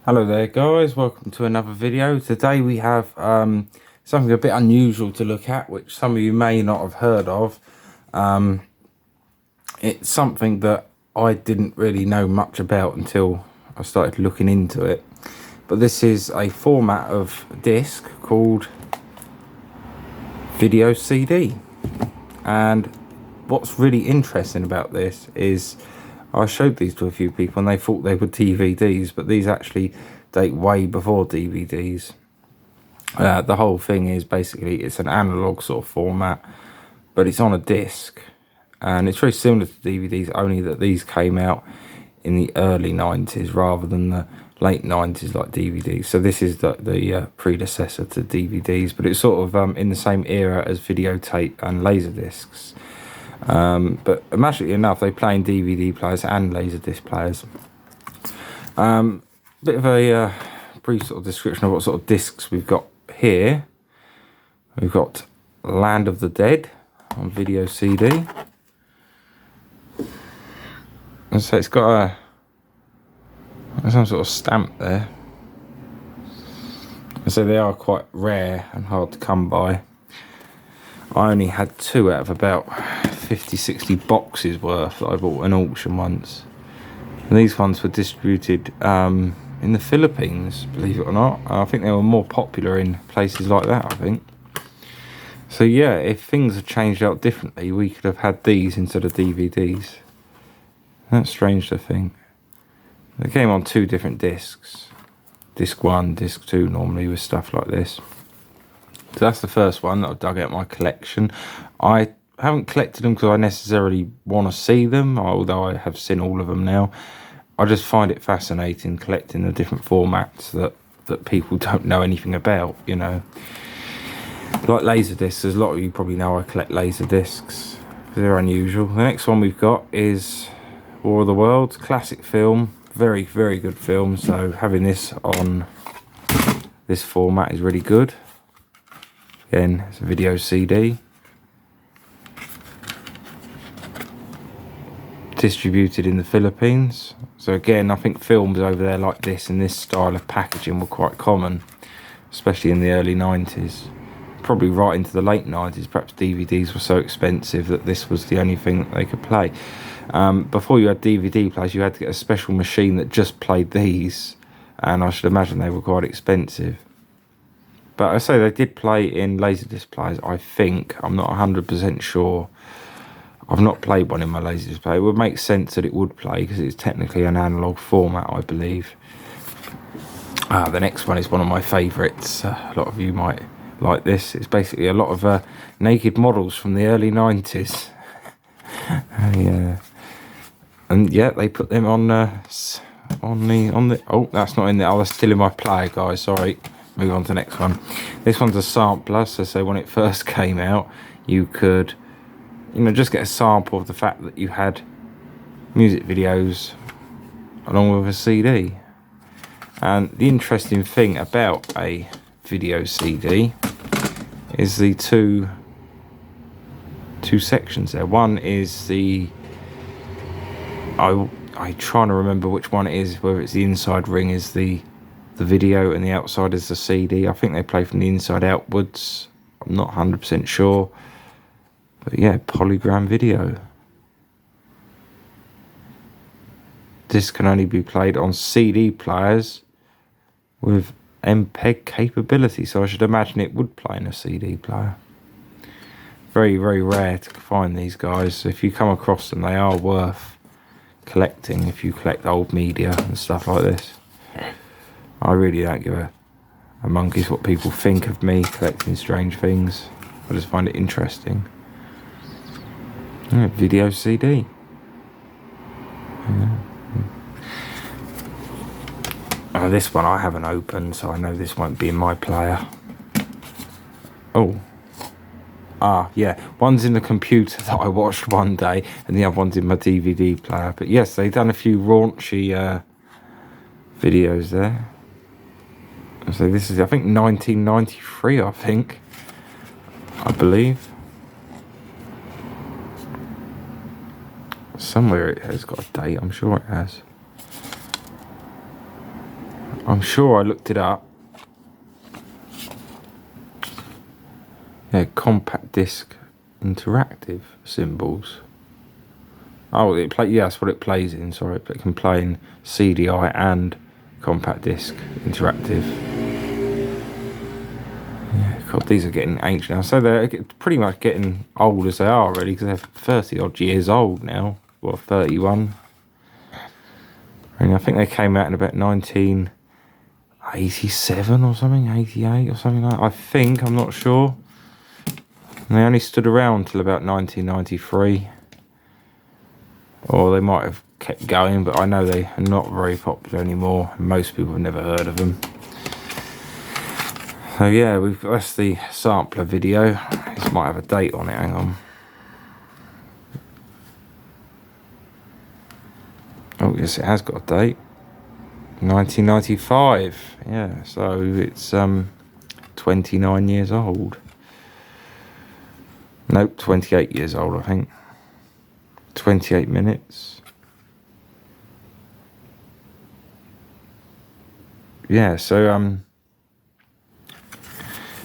Hello there guys, welcome to another video. Today we have something a bit unusual to look at, which some of you may not have heard of. It's something that I didn't really know much about until I started looking into it. But this is a format of disc called video CD. And what's really interesting about this is I showed these to a few people and they thought they were DVDs, but these actually date way before DVDs. The whole thing is basically it's an analog sort of format, but it's on a disc, and it's very similar to DVDs, only that these came out in the early 90s rather than the late 90s like DVDs. So this is the predecessor to DVDs, but it's sort of in the same era as videotape and laserdiscs. But magically enough, they play in DVD players and laserdisc players. Bit of a brief sort of description of what sort of discs we've got here. We've got Land of the Dead on video CD. And so it's got some sort of stamp there. And so they are quite rare and hard to come by. I only had 2 out of about 50-60 boxes worth that I bought at an auction once. And these ones were distributed in the Philippines, believe it or not. I think they were more popular in places like that, I think. So yeah, if things had changed out differently, we could have had these instead of DVDs. That's strange to think. They came on 2 different discs. Disc 1, disc 2 normally with stuff like this. So that's the first one that I've dug out my collection. I haven't collected them because I necessarily want to see them, although I have seen all of them now. I just find it fascinating collecting the different formats that people don't know anything about, you know. Like laserdiscs, as a lot of you probably know I collect laserdiscs. They're unusual. The next one we've got is War of the Worlds, classic film. Very, very good film, so having this on this format is really good. Again, it's a video CD. Distributed in the Philippines. So again, I think films over there like this and this style of packaging were quite common, especially in the early 90s. Probably right into the late 90s, perhaps DVDs were so expensive that this was the only thing that they could play. Before you had DVD players, you had to get a special machine that just played these, and I should imagine they were quite expensive. But I say they did play in laserdisc players, I think. I'm not 100% sure. I've not played one in my laserdisc player. It would make sense that it would play because it's technically an analog format, I believe. The next one is one of my favourites. A lot of you might like this. It's basically a lot of naked models from the early 90s. Yeah. And yeah, they put them on the. Oh, that's not in there. Oh, that's still in my player, guys. Sorry. Move on to the next one. This one's a sampler, so when it first came out, you could, you know, just get a sample of the fact that you had music videos along with a CD. And the interesting thing about a video CD is the two sections there. One is the, I'm trying to remember which one it is, whether it's the inside ring is the video and the outside is the CD. I think they play from the inside outwards. I'm not 100% sure. But yeah, polygram video. This can only be played on CD players with MPEG capability. So I should imagine it would play in a CD player. Very, very rare to find these guys. So if you come across them, they are worth collecting if you collect old media and stuff like this. I really don't give a monkey's what people think of me collecting strange things. I just find it interesting. Yeah, video CD. Yeah. This one I haven't opened, so I know this won't be in my player. Oh. Yeah. One's in the computer that I watched one day, and the other one's in my DVD player. But yes, they've done a few raunchy videos there. So this is, I think, 1993, I believe. Somewhere it has got a date, I'm sure it has. I'm sure I looked it up. Yeah, compact disc interactive symbols. Oh, yeah, that's what it plays in. Sorry, but it can play in CDI and compact disc interactive. Yeah, God, these are getting ancient now. So they're pretty much getting old as they are, really, because they're 30 odd years old now. Well, 31. And I think they came out in about 1987 or something, 88 or something like that. I think, I'm not sure. And they only stood around till about 1993. Or they might have kept going, but I know they are not very popular anymore. Most people have never heard of them. So yeah, that's the sampler video. This might have a date on it, hang on. Oh yes, it has got a date. 1995. Yeah, so it's 29 years old. Nope, 28 years old, I think. 28 minutes. Yeah, so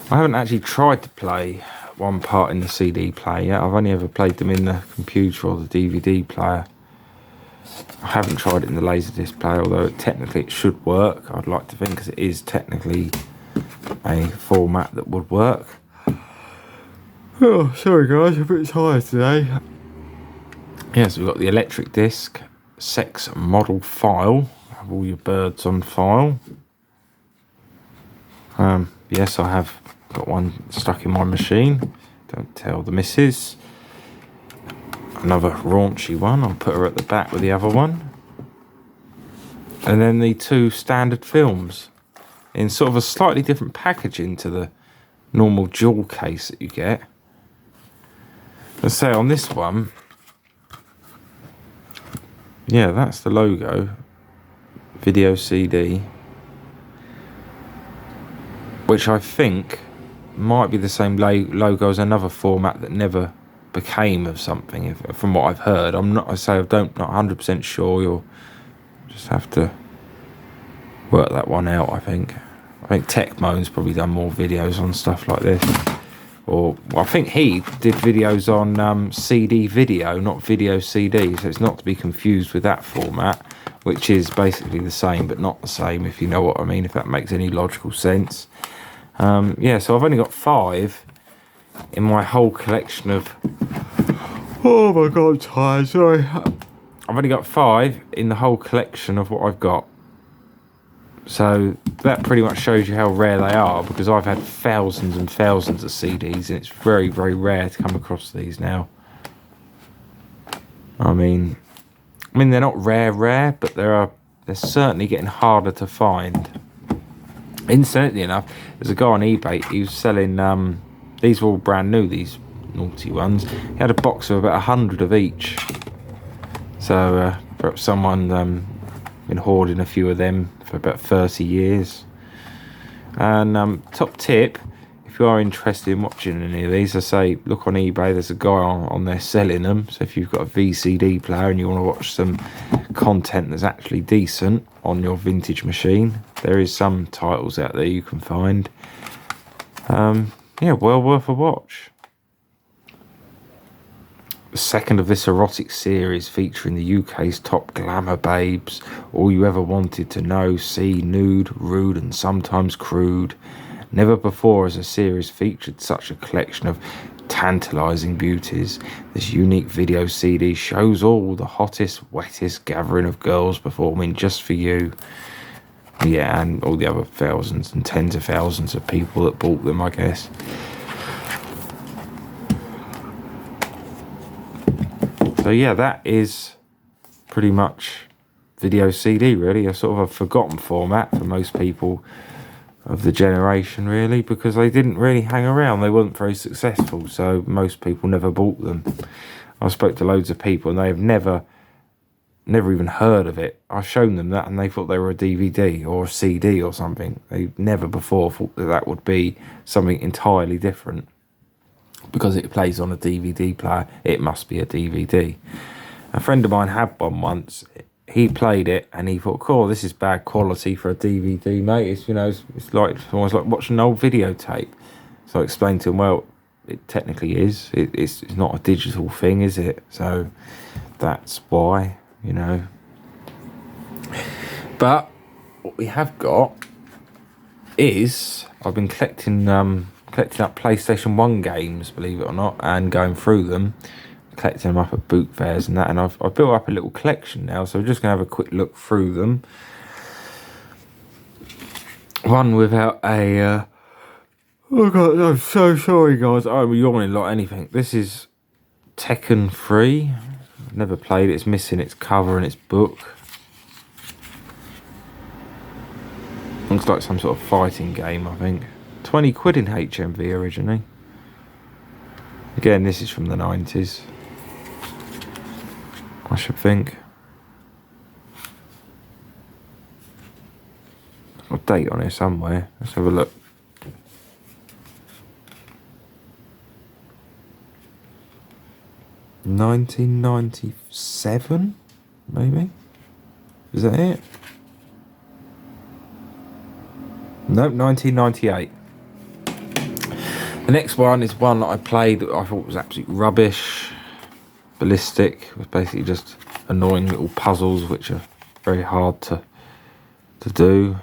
I haven't actually tried to play one part in the CD player yet. I've only ever played them in the computer or the DVD player. I haven't tried it in the Laserdisc player, although technically it should work. I'd like to think, because it is technically a format that would work. Oh, sorry guys, I'm a bit tired today. Yeah, so we've got the electric disc, sex model file, have all your birds on file. Yes, I have got one stuck in my machine, don't tell the missus. Another raunchy one, I'll put her at the back with the other one. And then the two standard films in sort of a slightly different packaging to the normal jewel case that you get. Let's say on this one, yeah, that's the logo, video CD, which I think might be the same logo as another format that never became of something, from what I've heard. Not 100% sure. You'll just have to work that one out. I think Tecmo's probably done more videos on stuff like this, or well, I think he did videos on CD video, not video CD, so it's not to be confused with that format, which is basically the same but not the same, if you know what I mean, if that makes any logical sense. Yeah, so I've only got 5 in my whole collection of... Oh my god, I'm tired, sorry. I've only got 5 in the whole collection of what I've got. So that pretty much shows you how rare they are, because I've had thousands and thousands of CDs, and it's very, very rare to come across these now. I mean they're not rare, but they're certainly getting harder to find. Incidentally enough, there's a guy on eBay, he was selling, these were all brand new, these naughty ones. He had a box of about 100 of each. So perhaps someone been hoarding a few of them for about 30 years. And top tip, if you are interested in watching any of these, I say look on eBay, there's a guy on there selling them. So if you've got a VCD player and you want to watch some content that's actually decent on your vintage machine, there is some titles out there you can find. Yeah, well worth a watch. The second of this erotic series featuring the UK's top glamour babes, all you ever wanted to know, see, nude, rude and sometimes crude. Never before has a series featured such a collection of tantalising beauties. This unique video CD shows all the hottest, wettest gathering of girls performing just for you. Yeah, and all the other thousands and tens of thousands of people that bought them, I guess. So yeah, that is pretty much video CD, really. A sort of a forgotten format for most people of the generation, really, because they didn't really hang around. They weren't very successful, so most people never bought them. I spoke to loads of people and they have never even heard of it. I've shown them that and they thought they were a DVD or a CD or something. They never before thought that would be something entirely different. Because it plays on a DVD player, it must be a DVD. A friend of mine had one once. he played it and he thought, cool, this is bad quality for a DVD, mate. It's, you know, it's like almost like watching an old videotape. So I explained to him, well, it technically is. It's not a digital thing, is it? So that's why, you know. But what we have got is I've been collecting up PlayStation 1 games, believe it or not, and going through them, collecting them up at boot fairs and that, and I've built up a little collection now, so we're just going to have a quick look through them. One without a... oh God, I'm so sorry, guys. I'm yawning like anything. This is Tekken 3. I've never played it. It's missing its cover and its book. Looks like some sort of fighting game, I think. 20 quid in HMV originally. Again, this is from the 90s. I should think. Got a date on here somewhere. Let's have a look. $1997, maybe? Is that it? Nope, 1998. The next one is one that I played that I thought was absolute rubbish. Ballistic. It was basically just annoying little puzzles which are very hard to do.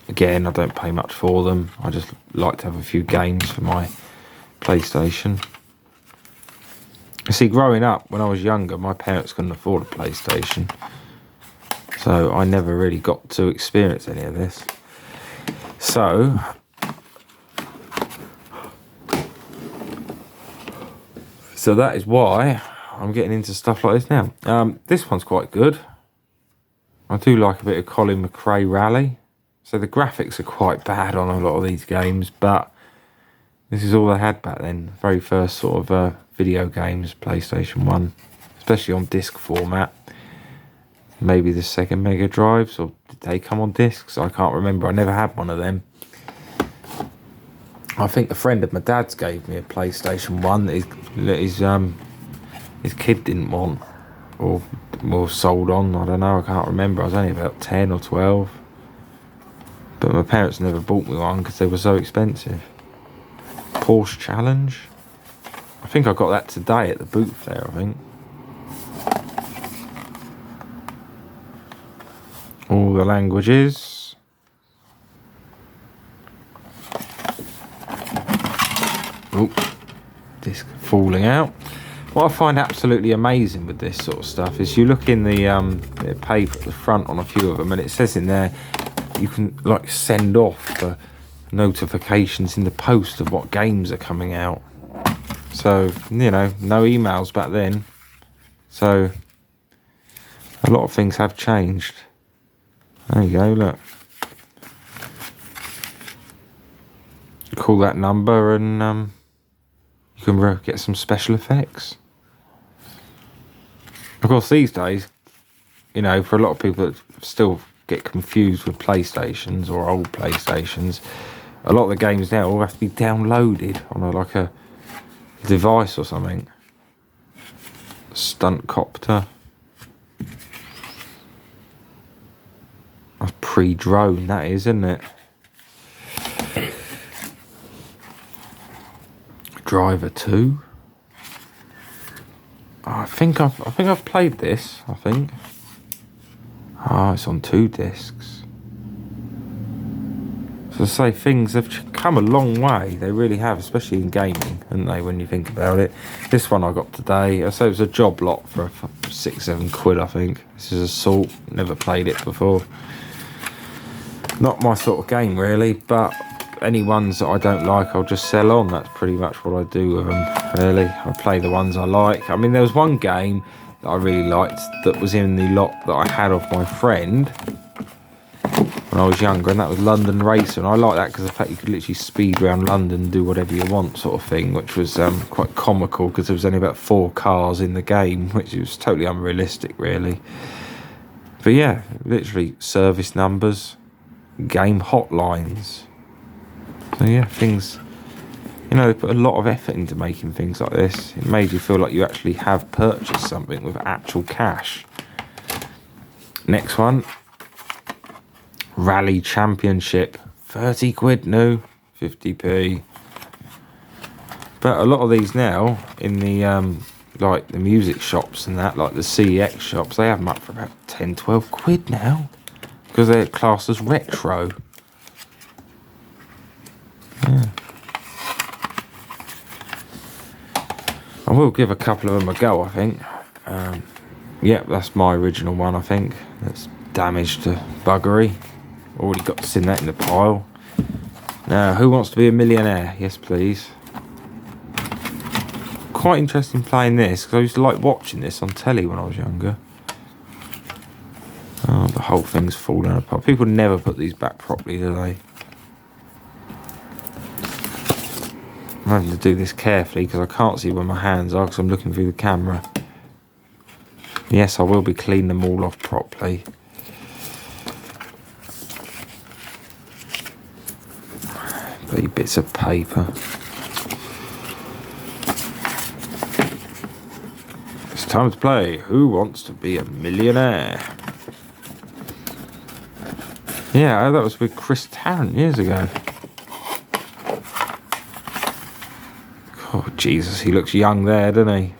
Again, I don't pay much for them. I just like to have a few games for my PlayStation. You see, growing up, when I was younger, my parents couldn't afford a PlayStation. So I never really got to experience any of this. So that is why I'm getting into stuff like this now. This one's quite good. I do like a bit of Colin McRae Rally. So the graphics are quite bad on a lot of these games, but this is all they had back then. Very first sort of video games, PlayStation 1, especially on disc format. Maybe the Sega Mega Drives, or did they come on discs? I can't remember. I never had one of them. I think a friend of my dad's gave me a PlayStation 1 that his kid didn't want, or sold on. I don't know. I can't remember. I was only about 10 or 12. But my parents never bought me one because they were so expensive. Porsche Challenge. I think I got that today at the boot fair, I think. All the languages. Oh, disc falling out. What I find absolutely amazing with this sort of stuff is you look in the paper at the front on a few of them, and it says in there you can like send off notifications in the post of what games are coming out. So, you know, no emails back then. So a lot of things have changed. There you go, look. Call that number and you can get some special effects. Of course, these days, you know, for a lot of people that still get confused with PlayStations or old PlayStations, a lot of the games now all have to be downloaded on a device or something. Stunt Copter. That's pre-drone, that is, isn't it? Driver 2. I think I've played this. I think. Oh, it's on 2 discs. So I say, things have come a long way. They really have, especially in gaming, haven't they? When you think about it. This one I got today. I say it was a job lot for 6-7 quid. I think this is Assault. Never played it before. Not my sort of game really, but any ones that I don't like, I'll just sell on. That's pretty much what I do with them, really. I play the ones I like. I mean, there was one game that I really liked that was in the lot that I had off my friend when I was younger, and that was London Racer. And I like that because the fact you could literally speed around London and do whatever you want sort of thing, which was quite comical because there was only about 4 cars in the game, which was totally unrealistic, really. But yeah, literally service numbers, game hotlines. So yeah, things You know, they put a lot of effort into making things like this. It made you feel like you actually have purchased something with actual cash. Next one. Rally Championship. 30 quid new. 50p. But a lot of these now, in the, like the music shops and that, like the CEX shops, they have them up for about 10, 12 quid now. Because they're classed as retro. Yeah. I will give a couple of them a go, I think. Yep, that's my original one, I think. That's damaged to buggery. Already got to send that in the pile. Now, who wants to be a millionaire? Yes, please. Quite interesting playing this, because I used to like watching this on telly when I was younger. Oh, the whole thing's falling apart. People never put these back properly, do they? I'm having to do this carefully because I can't see where my hands are because I'm looking through the camera. Yes, I will be cleaning them all off properly. Bloody bits of paper. It's time to play Who Wants to Be a Millionaire? Yeah, that was with Chris Tarrant years ago. Oh, Jesus, he looks young there, doesn't he?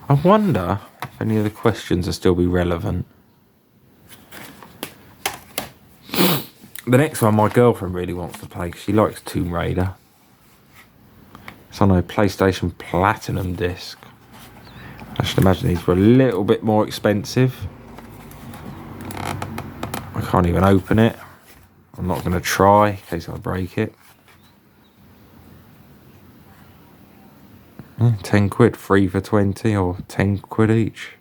I wonder if any of the questions will still be relevant. The next one my girlfriend really wants to play because she likes Tomb Raider. It's on a PlayStation Platinum disc. I should imagine these were a little bit more expensive. I can't even open it. I'm not going to try in case I break it. 10 quid, 3 for 20 or 10 quid each.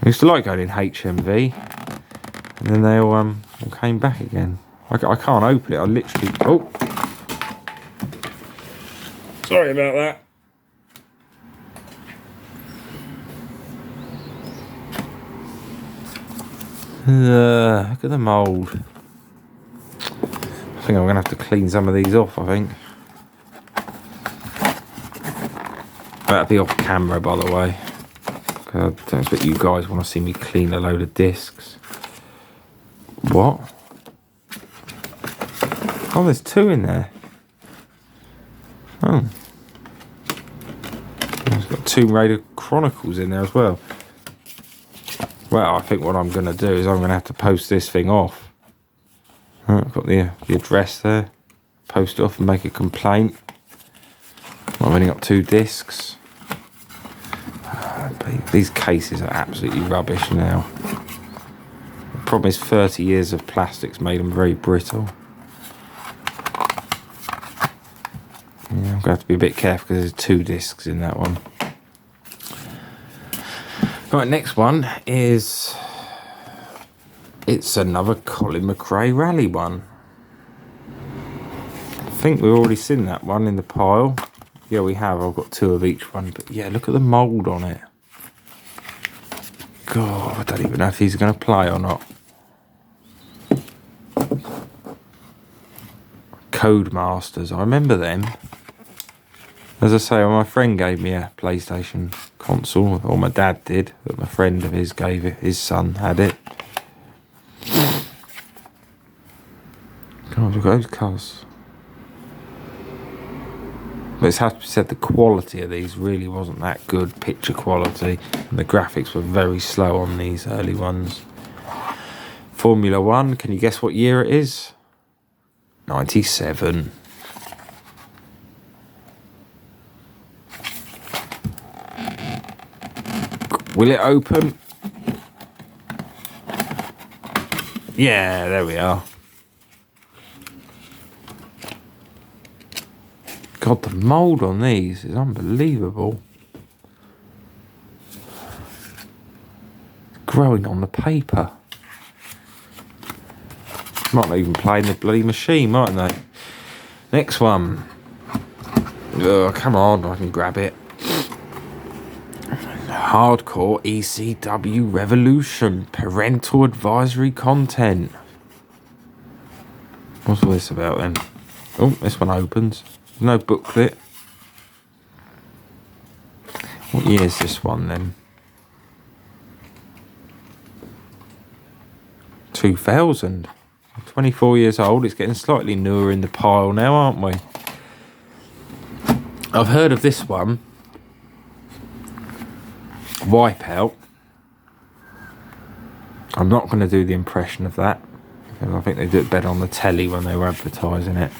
I used to like going in HMV and then they all came back again. I can't open it, I literally... Oh! Sorry about that. Look at the mould. I think I'm going to have to clean some of these off, I think. That'll be off camera, by the way. I don't expect you guys want to see me clean a load of discs. What? Oh, there's 2 in there. Oh. It's got Tomb Raider Chronicles in there as well. Well, I think what I'm going to do is I'm going to have to post this thing off. I've got the address there. Post it off and make a complaint. I've only got 2 discs. These cases are absolutely rubbish now. The problem is 30 years of plastics made them very brittle. Yeah, I'm going to have to be a bit careful because there's 2 discs in that one. Right, next one is... It's another Colin McRae Rally one. I think we've already seen that one in the pile. Yeah, we have. I've got 2 of each one. But yeah, look at the mould on it. God, I don't even know if he's going to play or not. Codemasters. I remember them. As I say, my friend gave me a PlayStation console, or my dad did, but my friend of his gave it, his son had it. God, look at those colours. But it has to be said, the quality of these really wasn't that good, picture quality, and the graphics were very slow on these early ones. Formula 1, can you guess what year it is? 97. Will it open? Yeah, there we are. God, the mould on these is unbelievable. It's growing on the paper. Might not even play in the bloody machine, mightn't they? Next one. Oh, come on, I can grab it. Hardcore ECW Revolution. Parental advisory content. What's all this about then? Oh, this one opens. No booklet. What year is this one then? 2000. 24 years old. It's getting slightly newer in the pile now, aren't we? I've heard of this one. Wipeout. I'm not going to do the impression of that, because I think they do it better on the telly when they were advertising it.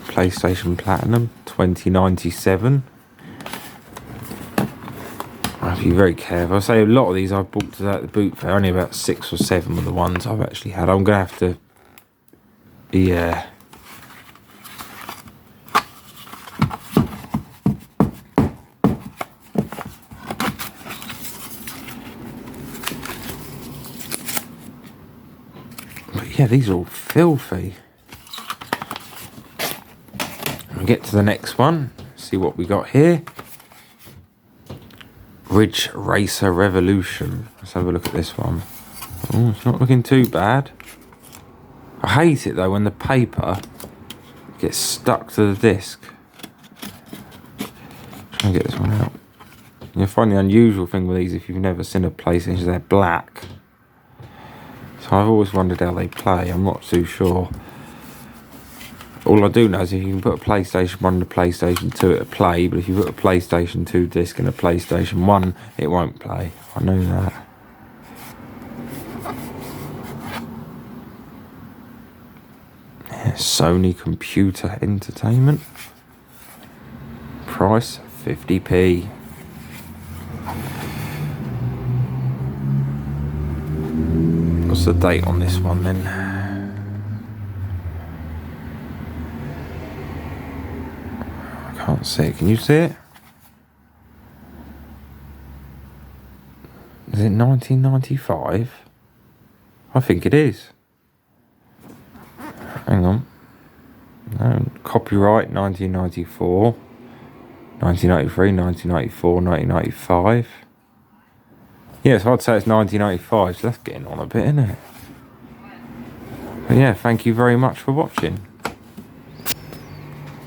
PlayStation Platinum 2097. I have to be very careful. I say a lot of these I've bought at the boot fair. Only about 6 or 7 of the ones I've actually had. I'm going to have to be but yeah, these are all filthy. We'll get to the next one. See what we got here. Ridge Racer Revolution. Let's have a look at this one. Oh, it's not looking too bad. I hate it though when the paper gets stuck to the disc. Try and get this one out. You'll find the unusual thing with these, if you've never seen a PlayStation, is they're black. So I've always wondered how they play. I'm not too sure. All I do know is if you can put a PlayStation 1 and a PlayStation 2, it'll play, but if you put a PlayStation 2 disc and a PlayStation 1, it won't play. I know that. Yeah, Sony Computer Entertainment. Price 50p. What's the date on this one then? Can't see it. Can you see it? Is it 1995? I think it is. Hang on. No, copyright 1994, 1993, 1994, 1995. Yes, I'd say it's 1995, so that's getting on a bit, isn't it? But yeah, thank you very much for watching.